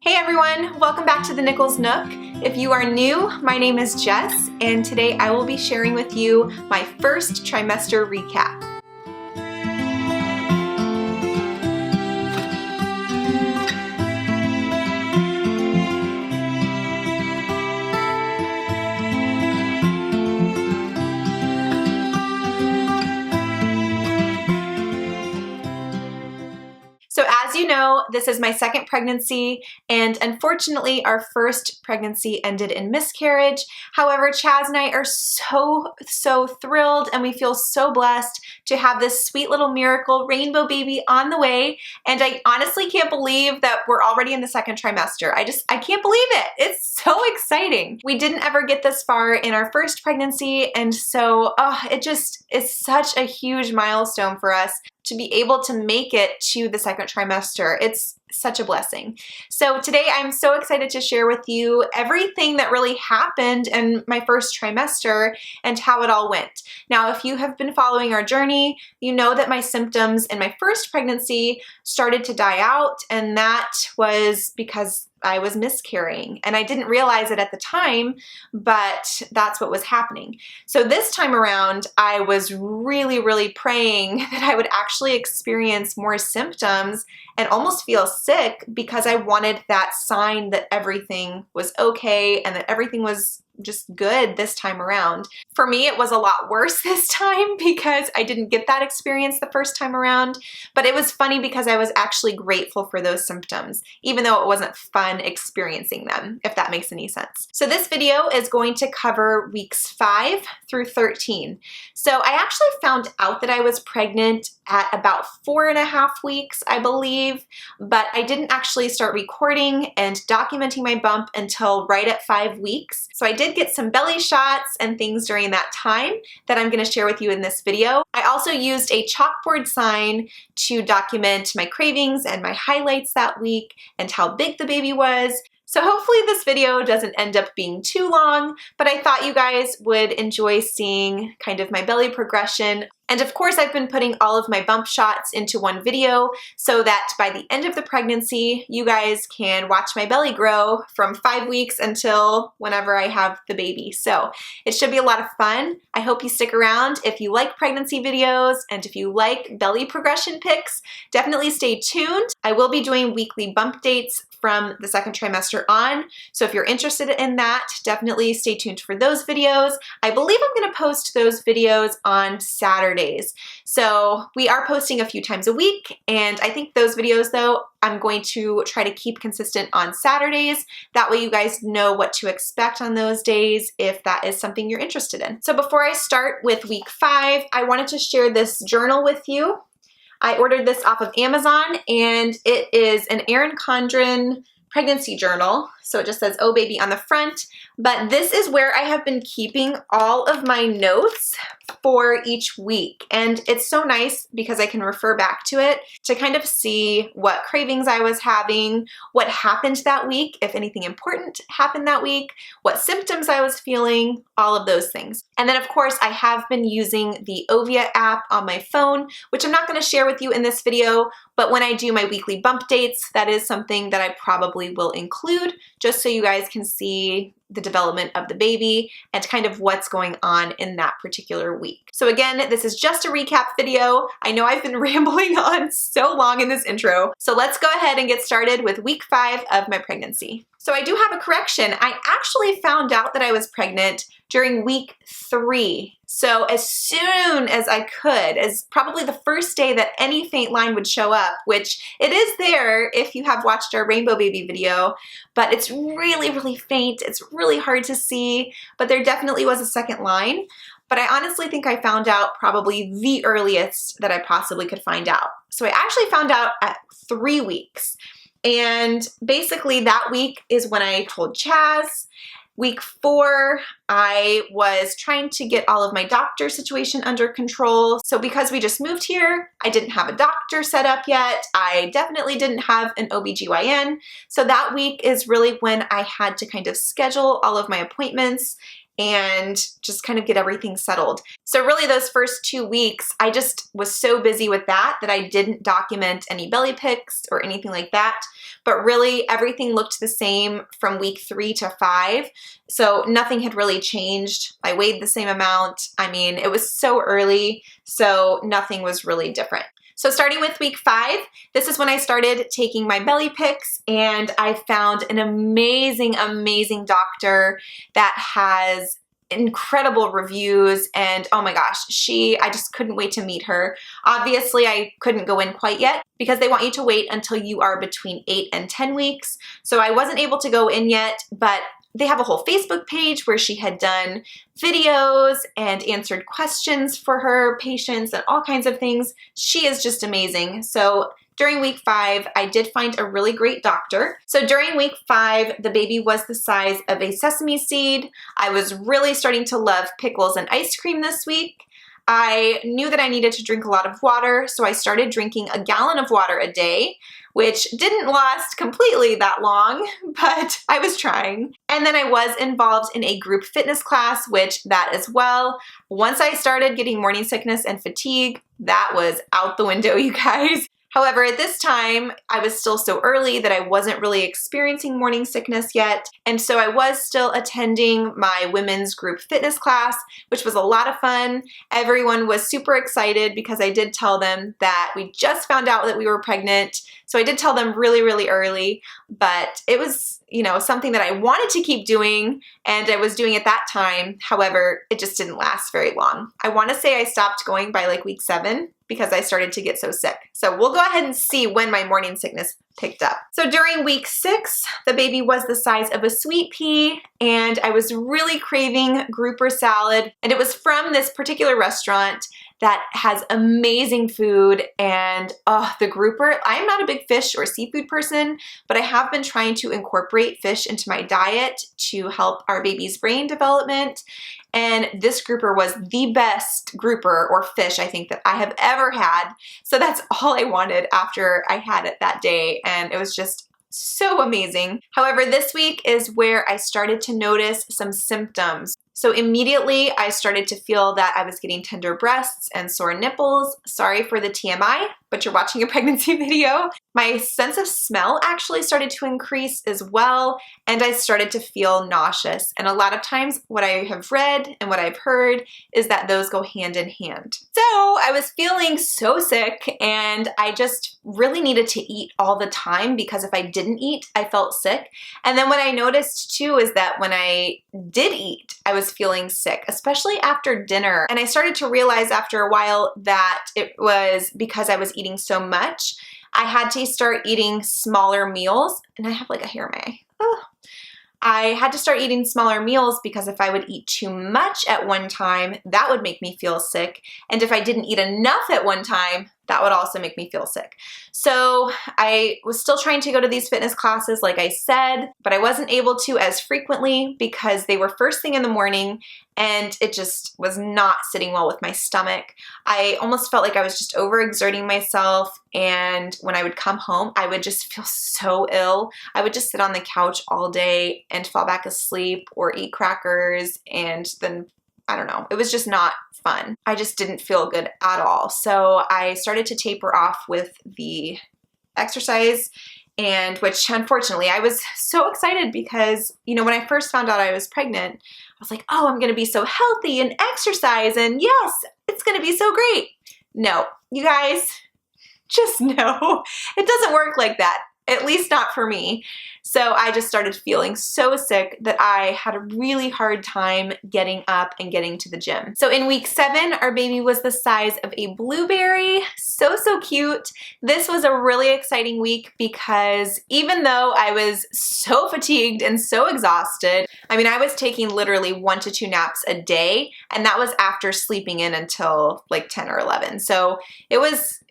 Hey everyone, welcome back to the Nichols Nook. If you are new, my name is Jess, and today I will be sharing with you my first trimester recap. So as you know, this is my second pregnancy, and unfortunately our first pregnancy ended in miscarriage. However, Chaz and I are so thrilled, and we feel so blessed to have this sweet little miracle rainbow baby on the way, and I honestly can't believe that we're already in the second trimester. I can't believe it. It's so exciting. We didn't ever get this far in our first pregnancy, and so it just is such a huge milestone for us to be able to make it to the second trimester. It's such a blessing. So today I'm so excited to share with you everything that really happened in my first trimester and how it all went. Now, if you have been following our journey, you know that my symptoms in my first pregnancy started to die out, and that was because I was miscarrying, and I didn't realize it at the time, but that's what was happening. So this time around, I was really praying that I would actually experience more symptoms and almost feel sick, because I wanted that sign that everything was okay and that everything was just good this time around. For me, it was a lot worse this time because I didn't get that experience the first time around, but it was funny because I was actually grateful for those symptoms, even though it wasn't fun experiencing them, if that makes any sense. So this video is going to cover weeks 5 through 13. So I actually found out that I was pregnant at about 4.5 weeks, I believe, but I didn't actually start recording and documenting my bump until right at 5 weeks. So I did get some belly shots and things during that time that I'm going to share with you in this video. I also used a chalkboard sign to document my cravings and my highlights that week and how big the baby was. So hopefully this video doesn't end up being too long, but I thought you guys would enjoy seeing kind of my belly progression. And of course, I've been putting all of my bump shots into one video so that by the end of the pregnancy, you guys can watch my belly grow from 5 weeks until whenever I have the baby. So it should be a lot of fun. I hope you stick around. If you like pregnancy videos and if you like belly progression pics, definitely stay tuned. I will be doing weekly bump dates from the second trimester on. So if you're interested in that, definitely stay tuned for those videos. I believe I'm going to post those videos on Saturdays. So we are posting a few times a week, and I think those videos though, I'm going to try to keep consistent on Saturdays. That way you guys know what to expect on those days if that is something you're interested in. So before I start with week 5, I wanted to share this journal with you. I ordered this off of Amazon, and it is an Erin Condren pregnancy journal. So it just says, "Oh baby" on the front, but this is where I have been keeping all of my notes for each week. And it's so nice because I can refer back to it to kind of see what cravings I was having, what happened that week, if anything important happened that week, what symptoms I was feeling, all of those things. And then of course I have been using the Ovia app on my phone, which I'm not going to share with you in this video, but when I do my weekly bump dates, that is something that I probably will include, just so you guys can see the development of the baby and kind of what's going on in that particular week. So again, this is just a recap video. I know I've been rambling on so long in this intro, so let's go ahead and get started with week 5 of my pregnancy. So I do have a correction. I actually found out that I was pregnant during week 3. So as soon as I could, as probably the first day that any faint line would show up, which it is there if you have watched our rainbow baby video, but it's really faint. It's really hard to see, but there definitely was a second line. But I honestly think I found out probably the earliest that I possibly could find out. So I actually found out at 3 weeks. And basically that week is when I told Chaz. Week 4, I was trying to get all of my doctor situation under control. So because we just moved here, I didn't have a doctor set up yet. I definitely didn't have an OBGYN. So that week is really when I had to kind of schedule all of my appointments and just kind of get everything settled. So really those first 2 weeks, I just was so busy with that I didn't document any belly pics or anything like that. But really everything looked the same from week 3 to 5. So nothing had really changed. I weighed the same amount. I mean, it was so early, so nothing was really different. So starting with week 5, this is when I started taking my belly pics, and I found an amazing, amazing doctor that has incredible reviews, and oh my gosh, I just couldn't wait to meet her. Obviously, I couldn't go in quite yet because they want you to wait until you are between 8 and 10 weeks. So I wasn't able to go in yet, but they have a whole Facebook page where she had done videos and answered questions for her patients and all kinds of things. She is just amazing. So during week 5, I did find a really great doctor. So during week 5, the baby was the size of a sesame seed. I was really starting to love pickles and ice cream this week. I knew that I needed to drink a lot of water, so I started drinking a gallon of water a day, which didn't last completely that long, but I was trying. And then I was involved in a group fitness class, which that as well, once I started getting morning sickness and fatigue, that was out the window, you guys. However, at this time, I was still so early that I wasn't really experiencing morning sickness yet. And so I was still attending my women's group fitness class, which was a lot of fun. Everyone was super excited because I did tell them that we just found out that we were pregnant. So I did tell them really, really early, but it was, something that I wanted to keep doing, and I was doing at that time. However, it just didn't last very long. I want to say I stopped going by like week 7 because I started to get so sick. So we'll go ahead and see when my morning sickness picked up. So during week 6, the baby was the size of a sweet pea, and I was really craving grouper salad, and it was from this particular restaurant that has amazing food. And the grouper, I'm not a big fish or seafood person, but I have been trying to incorporate fish into my diet to help our baby's brain development. And this grouper was the best grouper or fish I think that I have ever had. So that's all I wanted after I had it that day. And it was just so amazing. However, this week is where I started to notice some symptoms. So immediately I started to feel that I was getting tender breasts and sore nipples. Sorry for the TMI, but you're watching a pregnancy video. My sense of smell actually started to increase as well, and I started to feel nauseous. And a lot of times what I have read and what I've heard is that those go hand in hand. So I was feeling so sick, and I just really needed to eat all the time because if I didn't eat, I felt sick. And then what I noticed too is that when I did eat, I was feeling sick, especially after dinner. And I started to realize after a while that it was because I was eating so much. I had to start eating smaller meals, and I have like a hair in my eye. I had to start eating smaller meals because if I would eat too much at one time, that would make me feel sick. And if I didn't eat enough at one time, that would also make me feel sick. So I was still trying to go to these fitness classes, like I said, but I wasn't able to as frequently because they were first thing in the morning, and it just was not sitting well with my stomach. I almost felt like I was just overexerting myself, and when I would come home, I would just feel so ill. I would just sit on the couch all day and fall back asleep or eat crackers, and then I don't know, it was just not fun. I just didn't feel good at all. So I started to taper off with the exercise, and which unfortunately I was so excited because, when I first found out I was pregnant, I was like, oh, I'm going to be so healthy and exercise, and yes, it's going to be so great. No, you guys, just no, it doesn't work like that. At least not for me. So I just started feeling so sick that I had a really hard time getting up and getting to the gym. So in week 7, our baby was the size of a blueberry. So, so cute. This was a really exciting week because even though I was so fatigued and so exhausted, I was taking literally 1 to 2 naps a day, and that was after sleeping in until like 10 or 11. So it was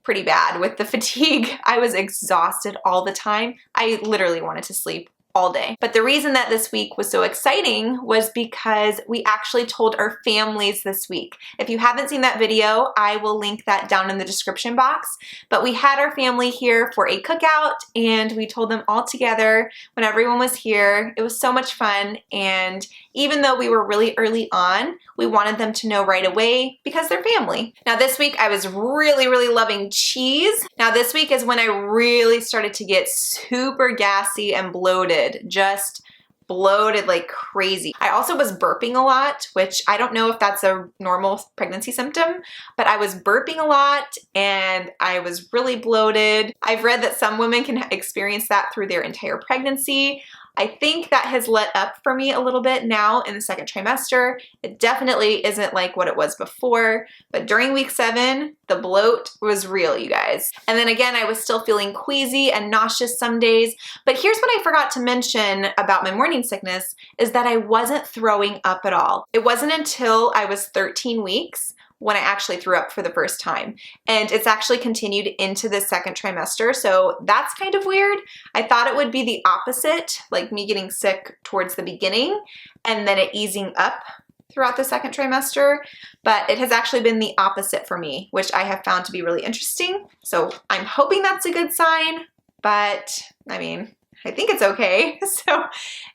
pretty bad with the fatigue. I was exhausted all the time. I literally wanted to sleep all day. But the reason that this week was so exciting was because we actually told our families this week. If you haven't seen that video, I will link that down in the description box. But we had our family here for a cookout and we told them all together when everyone was here. It was so much fun, and even though we were really early on, we wanted them to know right away because they're family. Now this week I was really loving cheese. Now this week is when I really started to get super gassy and bloated, just bloated like crazy. I also was burping a lot, which I don't know if that's a normal pregnancy symptom, but I was burping a lot and I was really bloated. I've read that some women can experience that through their entire pregnancy. I think that has let up for me a little bit now in the second trimester. It definitely isn't like what it was before, but during week 7, the bloat was real, you guys. And then again, I was still feeling queasy and nauseous some days, but here's what I forgot to mention about my morning sickness is that I wasn't throwing up at all. It wasn't until I was 13 weeks when I actually threw up for the first time. And it's actually continued into the second trimester, so that's kind of weird. I thought it would be the opposite, like me getting sick towards the beginning and then it easing up throughout the second trimester, but it has actually been the opposite for me, which I have found to be really interesting. So I'm hoping that's a good sign, but I mean, I think it's okay. So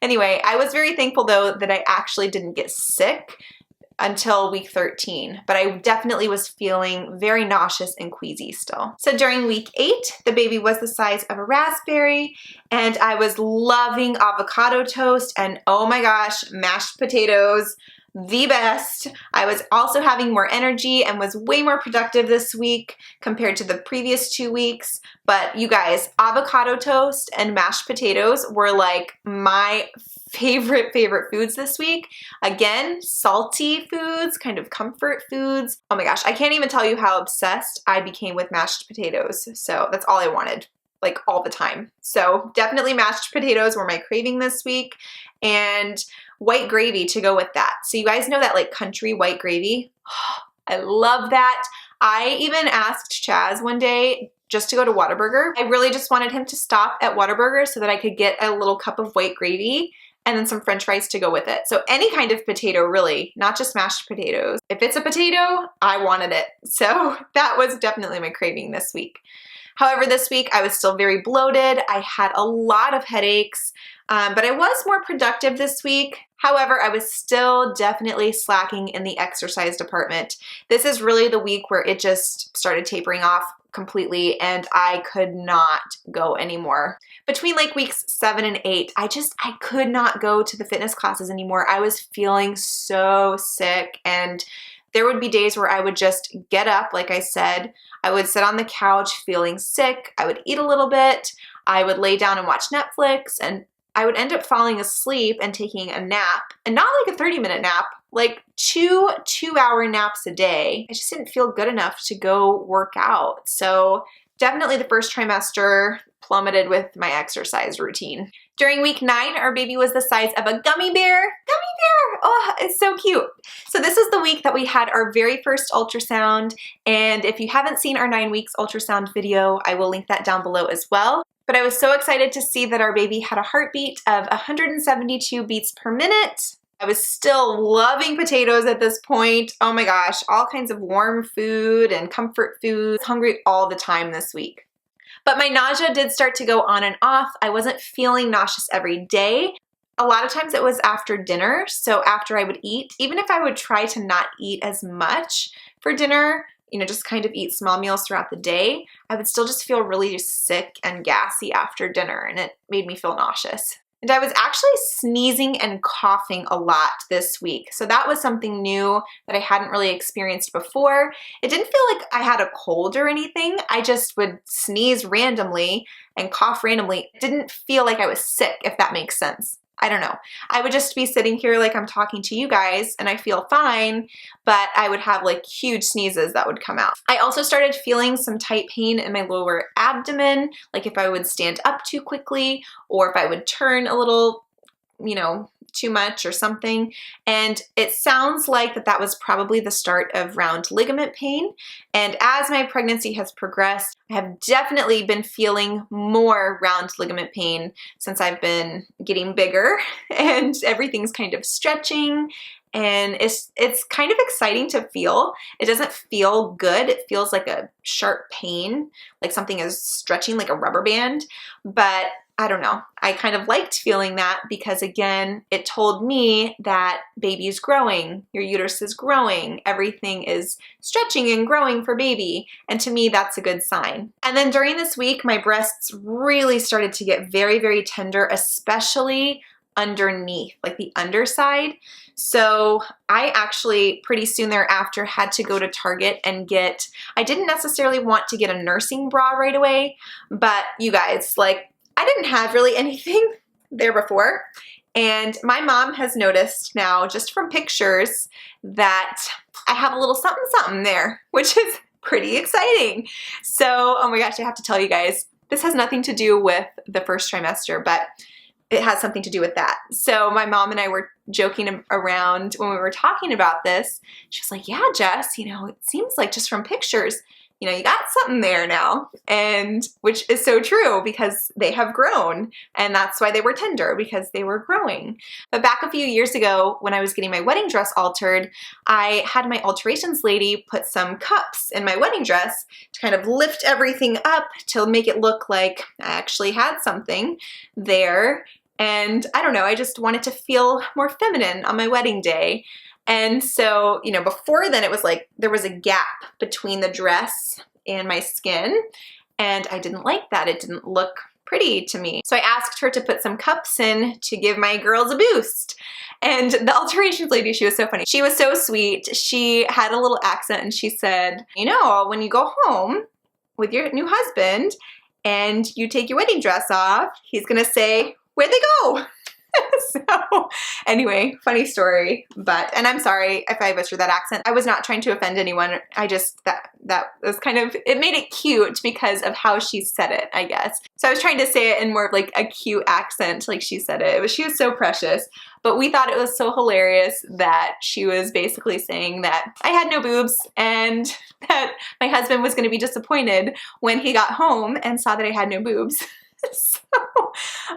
anyway, I was very thankful though that I actually didn't get sick until week 13, but I definitely was feeling very nauseous and queasy still. So during week 8, the baby was the size of a raspberry and I was loving avocado toast and oh my gosh, mashed potatoes, the best. I was also having more energy and was way more productive this week compared to the previous 2 weeks. But you guys, avocado toast and mashed potatoes were like my favorite foods this week. Again, salty foods, kind of comfort foods. Oh my gosh, I can't even tell you how obsessed I became with mashed potatoes. So that's all I wanted, like all the time. So definitely mashed potatoes were my craving this week, and white gravy to go with that. So you guys know that like country white gravy? I love that. I even asked Chaz one day just to go to Whataburger. I really just wanted him to stop at Whataburger so that I could get a little cup of white gravy and then some french fries to go with it. So any kind of potato really, not just mashed potatoes. If it's a potato, I wanted it. So that was definitely my craving this week. However, this week I was still very bloated. I had a lot of headaches, but I was more productive this week. However, I was still definitely slacking in the exercise department. This is really the week where it just started tapering off completely and I could not go anymore. Between like weeks 7 and 8, I could not go to the fitness classes anymore. I was feeling so sick, and there would be days where I would just get up, like I said, I would sit on the couch feeling sick, I would eat a little bit, I would lay down and watch Netflix, and I would end up falling asleep and taking a nap, and not like a 30-minute nap, like two 2-hour naps a day. I just didn't feel good enough to go work out. So definitely the first trimester plummeted with my exercise routine. During week 9, our baby was the size of a gummy bear. Gummy bear! Oh, it's so cute. So this is the week that we had our very first ultrasound, and if you haven't seen our 9 weeks ultrasound video, I will link that down below as well. But I was so excited to see that our baby had a heartbeat of 172 beats per minute. I was still loving potatoes at this point. Oh my gosh, all kinds of warm food and comfort foods. Hungry all the time this week. But my nausea did start to go on and off. I wasn't feeling nauseous every day. A lot of times it was after dinner, so after I would eat, even if I would try to not eat as much for dinner, you know, just kind of eat small meals throughout the day, I would still just feel really sick and gassy after dinner, and it made me feel nauseous. And I was actually sneezing and coughing a lot this week. So that was something new that I hadn't really experienced before. It didn't feel like I had a cold or anything. I just would sneeze randomly and cough randomly. It didn't feel like I was sick, if that makes sense. I don't know. I would just be sitting here like I'm talking to you guys and I feel fine, but I would have like huge sneezes that would come out. I also started feeling some tight pain in my lower abdomen, like if I would stand up too quickly or if I would turn a little, you know, too much or something. And it sounds like that was probably the start of round ligament pain. And as my pregnancy has progressed, I have definitely been feeling more round ligament pain since I've been getting bigger and everything's kind of stretching. And it's kind of exciting to feel. It doesn't feel good. It feels like a sharp pain, like something is stretching like a rubber band. But I don't know. I kind of liked feeling that because, again, it told me that baby's growing, your uterus is growing, everything is stretching and growing for baby. And to me, that's a good sign. And then during this week, my breasts really started to get very, very tender, especially underneath, like the underside. So I actually pretty soon thereafter had to go to Target and I didn't necessarily want to get a nursing bra right away, but you guys, like, I didn't have really anything there before. And my mom has noticed now, just from pictures, that I have a little something something there, which is pretty exciting. So, oh my gosh, I have to tell you guys, this has nothing to do with the first trimester, but it has something to do with that. So my mom and I were joking around when we were talking about this. She was like, yeah, Jess, you know, it seems like just from pictures, you know, you got something there now. And which is so true because they have grown, and that's why they were tender, because they were growing. But back a few years ago when I was getting my wedding dress altered, I had my alterations lady put some cups in my wedding dress to kind of lift everything up to make it look like I actually had something there. And I don't know, I just wanted to feel more feminine on my wedding day. And so, you know, before then it was like there was a gap between the dress and my skin, and I didn't like that. It didn't look pretty to me. So I asked her to put some cups in to give my girls a boost. And the alterations lady, she was so funny. She was so sweet. She had a little accent and she said, you know, when you go home with your new husband and you take your wedding dress off, he's gonna say, where'd they go? So anyway, funny story, and I'm sorry if I butchered that accent. I was not trying to offend anyone. I just, that was kind of, it made it cute because of how she said it, I guess. So I was trying to say it in more of like a cute accent, like she said it. She was so precious. But we thought it was so hilarious that she was basically saying that I had no boobs and that my husband was going to be disappointed when he got home and saw that I had no boobs. So,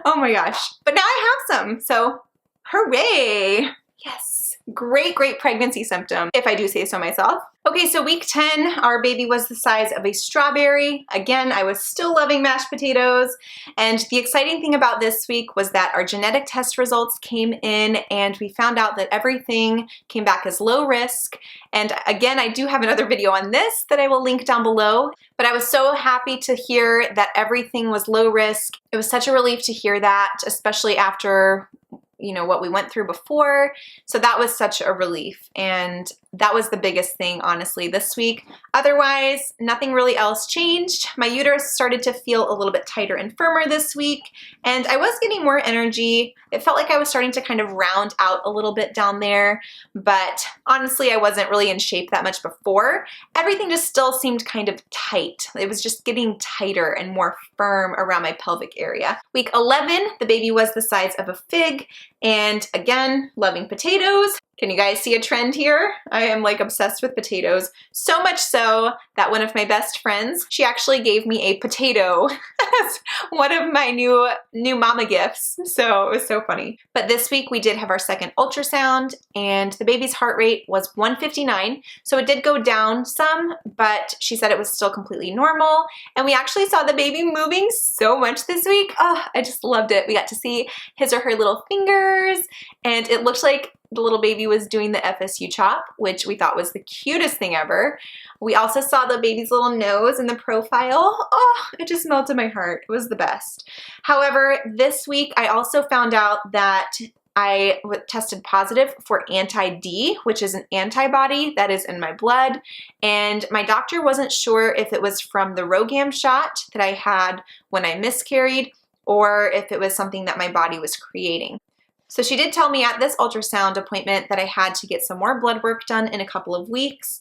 oh my gosh. But now I have some, so hooray. Yes, great pregnancy symptom, if I do say so myself. Okay, so week 10, our baby was the size of a strawberry. Again, I was still loving mashed potatoes. And the exciting thing about this week was that our genetic test results came in and we found out that everything came back as low risk. And again, I do have another video on this that I will link down below. But I was so happy to hear that everything was low risk. It was such a relief to hear that, especially after, you know, what we went through before. So that was such a relief. And that was the biggest thing, honestly, this week. Otherwise, nothing really else changed. My uterus started to feel a little bit tighter and firmer this week, and I was getting more energy. It felt like I was starting to kind of round out a little bit down there, but honestly, I wasn't really in shape that much before. Everything just still seemed kind of tight. It was just getting tighter and more firm around my pelvic area. Week 11, the baby was the size of a fig, and again, loving potatoes. Can you guys see a trend here? I am like obsessed with potatoes. So much so that one of my best friends, she actually gave me a potato as one of my new mama gifts. So it was so funny. But this week we did have our second ultrasound and the baby's heart rate was 159. So it did go down some, but she said it was still completely normal. And we actually saw the baby moving so much this week. Oh, I just loved it. We got to see his or her little fingers, and it looked like the little baby was doing the FSU chop, which we thought was the cutest thing ever. We also saw the baby's little nose in the profile. Oh, it just melted my heart. It was the best. However, this week I also found out that I tested positive for anti-D, which is an antibody that is in my blood. And my doctor wasn't sure if it was from the RhoGAM shot that I had when I miscarried or if it was something that my body was creating. So she did tell me at this ultrasound appointment that I had to get some more blood work done in a couple of weeks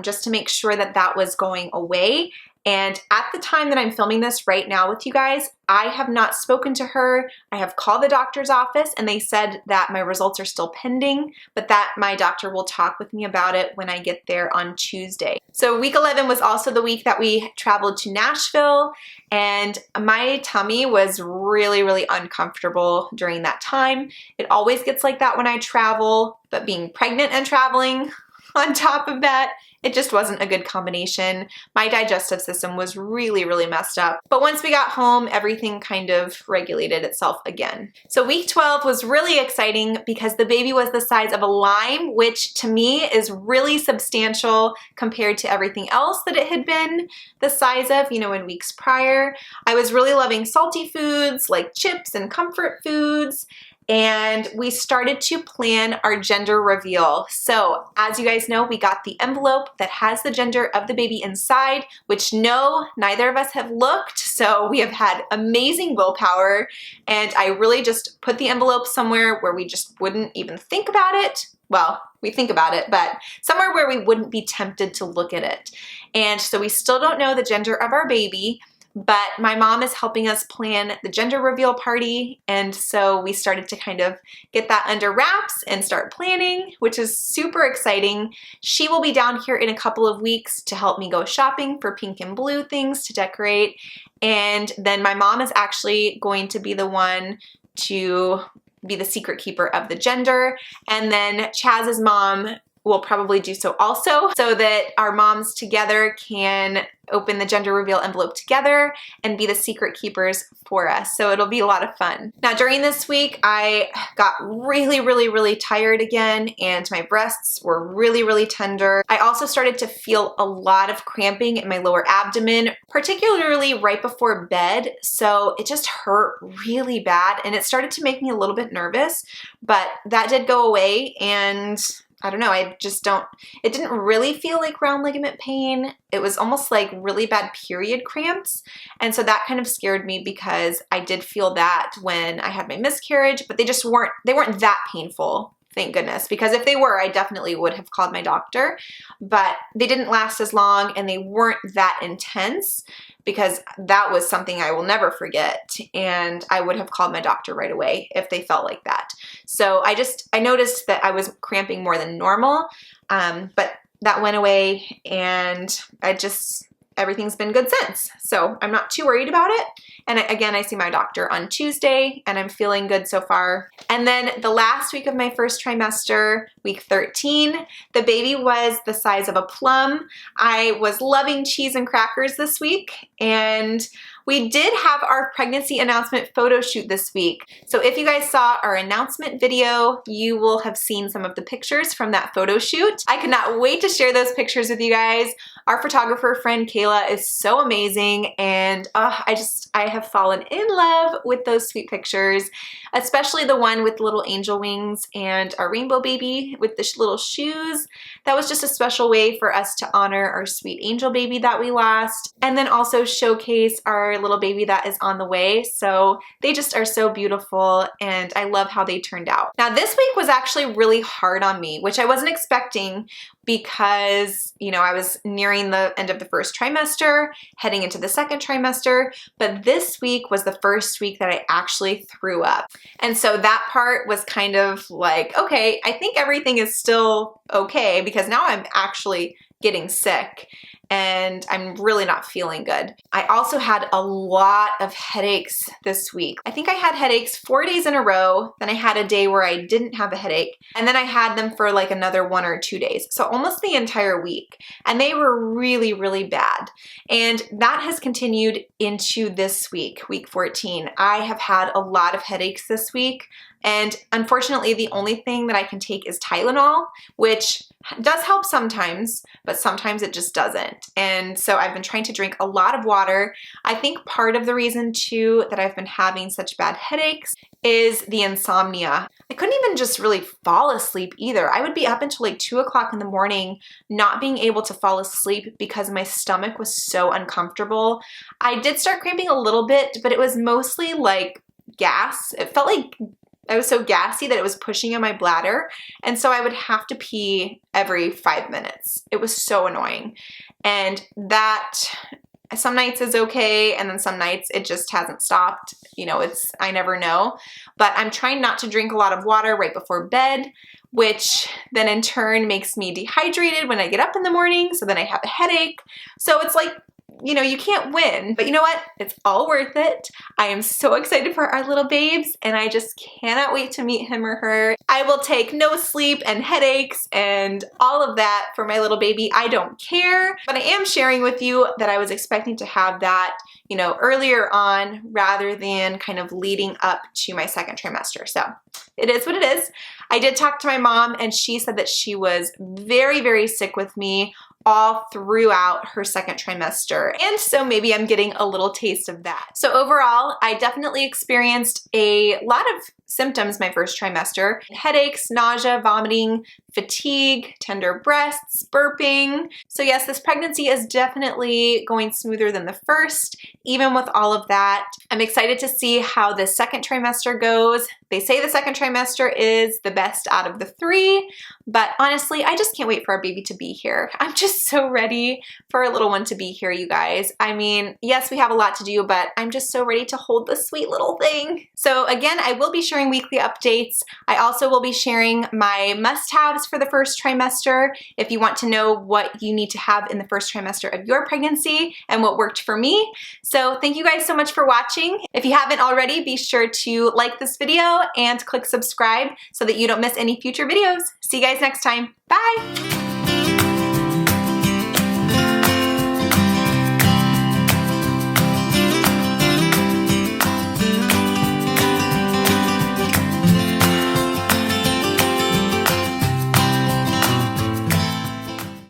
just to make sure that that was going away. And at the time that I'm filming this right now with you guys, I have not spoken to her. I have called the doctor's office and they said that my results are still pending, but that my doctor will talk with me about it when I get there on Tuesday. So week 11 was also the week that we traveled to Nashville, and my tummy was really, really uncomfortable during that time. It always gets like that when I travel, but being pregnant and traveling on top of that, it just wasn't a good combination. My digestive system was really, really messed up. But once we got home, everything kind of regulated itself again. So week 12 was really exciting because the baby was the size of a lime, which to me is really substantial compared to everything else that it had been the size of, you know, in weeks prior. I was really loving salty foods like chips and comfort foods. And we started to plan our gender reveal. So as you guys know, we got the envelope that has the gender of the baby inside, which no, neither of us have looked. So we have had amazing willpower. And I really just put the envelope somewhere where we just wouldn't even think about it. Well, we think about it, but somewhere where we wouldn't be tempted to look at it. And so we still don't know the gender of our baby, but my mom is helping us plan the gender reveal party, and so we started to kind of get that under wraps and start planning, which is super exciting. She will be down here in a couple of weeks to help me go shopping for pink and blue things to decorate, and then my mom is actually going to be the one to be the secret keeper of the gender, and then Chaz's mom will probably do so also, so that our moms together can open the gender reveal envelope together and be the secret keepers for us. So it'll be a lot of fun. Now during this week, I got really, really, really tired again, and my breasts were really, really tender. I also started to feel a lot of cramping in my lower abdomen, particularly right before bed. So it just hurt really bad, and it started to make me a little bit nervous, but that did go away, and I don't know, it didn't really feel like round ligament pain. It was almost like really bad period cramps. And so that kind of scared me because I did feel that when I had my miscarriage, but they weren't that painful, thank goodness. Because if they were, I definitely would have called my doctor, but they didn't last as long and they weren't that intense, because that was something I will never forget, and I would have called my doctor right away if they felt like that. So I noticed that I was cramping more than normal, but that went away, and everything's been good since. So I'm not too worried about it. And again, I see my doctor on Tuesday, and I'm feeling good so far. And then the last week of my first trimester, week 13, the baby was the size of a plum. I was loving cheese and crackers this week, and we did have our pregnancy announcement photo shoot this week. So if you guys saw our announcement video, you will have seen some of the pictures from that photo shoot. I could not wait to share those pictures with you guys. Our photographer friend Kayla is so amazing, and I have fallen in love with those sweet pictures, especially the one with little angel wings and our rainbow baby with the little shoes. That was just a special way for us to honor our sweet angel baby that we lost, and then also showcase our little baby that is on the way. So they just are so beautiful, and I love how they turned out. Now this week was actually really hard on me, which I wasn't expecting, because, you know, I was nearing the end of the first trimester, heading into the second trimester, but this week was the first week that I actually threw up. And so that part was kind of like, okay, I think everything is still okay, because now I'm actually getting sick and I'm really not feeling good. I also had a lot of headaches this week. I think I had headaches 4 days in a row, then I had a day where I didn't have a headache, and then I had them for like another 1 or 2 days. So almost the entire week. And they were really, really bad. And that has continued into this week, week 14. I have had a lot of headaches this week. And unfortunately, the only thing that I can take is Tylenol, which does help sometimes, but sometimes it just doesn't. And so I've been trying to drink a lot of water. I think part of the reason too that I've been having such bad headaches is the insomnia. I couldn't even just really fall asleep either. I would be up until like 2 o'clock in the morning, not being able to fall asleep because my stomach was so uncomfortable. I did start cramping a little bit, but it was mostly like gas. It felt like I was so gassy that it was pushing in my bladder, and so I would have to pee every 5 minutes. It was so annoying, and that Some nights is okay, and then some nights it just hasn't stopped. You know, I never know. But I'm trying not to drink a lot of water right before bed, which then in turn makes me dehydrated when I get up in the morning, so then I have a headache. So it's like, you know, you can't win, but you know what? It's all worth it. I am so excited for our little babes, and I just cannot wait to meet him or her. I will take no sleep and headaches and all of that for my little baby. I don't care, but I am sharing with you that I was expecting to have that, you know, earlier on rather than kind of leading up to my second trimester. So it is what it is. I did talk to my mom, and she said that she was very, very sick with me all throughout her second trimester. And so maybe I'm getting a little taste of that. So overall, I definitely experienced a lot of symptoms my first trimester: headaches, nausea, vomiting, fatigue, tender breasts, burping. So yes, this pregnancy is definitely going smoother than the first. Even with all of that, I'm excited to see how the second trimester goes. They say the second trimester is the best out of the 3, but honestly, I just can't wait for our baby to be here. I'm just so ready for our little one to be here, you guys. I mean, yes, we have a lot to do, but I'm just so ready to hold this sweet little thing. So again, I will be sharing weekly updates. I also will be sharing my must-haves for the first trimester if you want to know what you need to have in the first trimester of your pregnancy and what worked for me. So thank you guys so much for watching. If you haven't already, be sure to like this video and click subscribe so that you don't miss any future videos. See you guys next time. Bye!